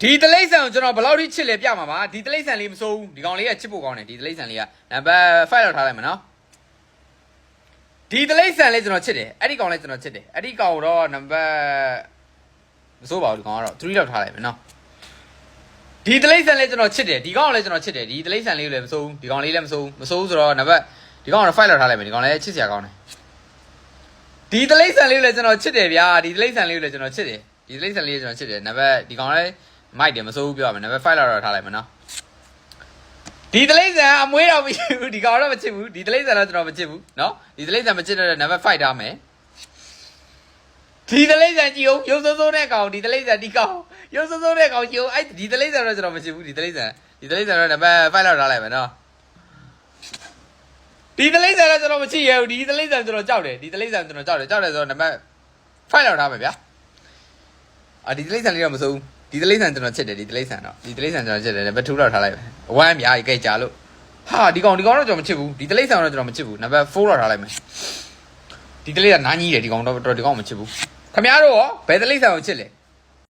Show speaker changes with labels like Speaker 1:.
Speaker 1: ဒီတလိမ့်ဆန်ကိုကျွန်တော်ဘယ်လောက်ထိချစ်လဲပြမှာပါဒီတလိမ့်ဆန်လေးမစိုးဘူးဒီကောင်လေးကချစ်ဖို့ကောင်းတယ်ဒီတလိမ့်ဆန်လေးကနံပါတ်5လောက်ထားလိုက်မယ်နော်ဒီတလိမ့်ဆန်လေးကျွန်တော်ချစ်တယ်အဲ့ဒီကောင်လေးကျွန်တော်ချစ်တယ်အဲ့ဒီကောင်တော့နံပါတ်မစိုးပါဘူးဒီကောင်ကတော့3လောက်ထားလိုက်မယ်နော်ဒီတလိမ့်ဆန်လေးကျွန်တော်ချစ်တယ်ဒီကောင်လည်းကျွန်တော်ချစ်တယ်ဒီတလိမ့်ဆန်လေးကိုလည်းမစိုးဘူးဒီကောင်လေးလည်းမစိုးဘူးဆိုတော့နံပါတ်ဒီကောင်ကတော့5လောက်ထားလိုက်မယ်ဒီကောင်လည်းချစ်စရာကောင်းတယ်ဒီတလိမ့်ဆန်လေးကိုလည်းကျွန်တော်ချစ်တယ်ဗျာဒီတလိမ့်ဆန်လေးကိုလည်းကျွန်တော်ချစ်တယ်ဒီတလိမ့်ဆန်လေးကိုကျွန်တော်ချစ်တယ်နံပါတ်ဒီကောင်လည်းမိုက်တယ်မစိုးဘူးပြောရမယ်နံပါတ်5လောက်တော့ထားလိုက်မယ်နော်ဒီတလိမ့်ဆန်အမွေးတော့မရှိဘူးဒီကောင်တော့မချစ်ဘူးဒီတလိမ့်ဆန်တော့ကျွန်တော်မချစ်ဘူးနော်ဒီတလိမ့်ဆန်မချစ်တဲ့နံပါတ်5ထားမယ်ဒီတလိမ့်ဆန်ကြည့်အောင်ရုပ်စိုးစိုးတဲ့ကောင်ဒီတလိမ့်ဆန်ဒီကောင်ရုပ်စိုးစိုးတဲ့ကောင်ကြည့်အောင်အဲ့ဒီတလိမ့်ဆန်တော့ကျွန်တော်မချစ်ဘူးဒီတလိမ့်ဆန်တော့နံပါတ်5လောက်ထားလိုက်မယ်နော်ဒီတလိမ့်ဆန်တော့ကျွန်တော်မချစ်ရဘူးဒီတလိမ့်ဆန်ကျွန်တော်ကြောက်တယ်ဒီတလိမ့်ဆန်ကျွန်တော်ကြောက်တယ်ဆိုတော့နံပါတ်5လောက်ထားမယ်ဗျာဒီတလိမ့်ဆန်လေးတော့မစိုးဘူးဒီတလိမ့်ဆန်ကျွန်တော်ချစ်တယ်ဒီတလိမ့်ဆန်တော့ဒီတလိမ့်ဆန်ကျွန်တော်ချစ်တယ်နံပါတ်2လောက်ထားလိုက်မယ်ဝမ်းများကြီးကြိတ်ကြလို့ဟာဒီကောင်တော့ကျွန်တော်မချစ်ဘူးဒီတလိမ့်ဆန်တော့ကျွန်တော်မချစ်ဘူးနံပါတ်4လောက်ထားလိုက်မယ်ဒီတလိမ့်ဆန်နားကြီးတယ်ဒီကောင်တော့ဒီကောင်မချစ်ဘူးခင်ဗျားတို့ရောဘယ်တလိမ့်ဆန်ကိုချစ်လဲ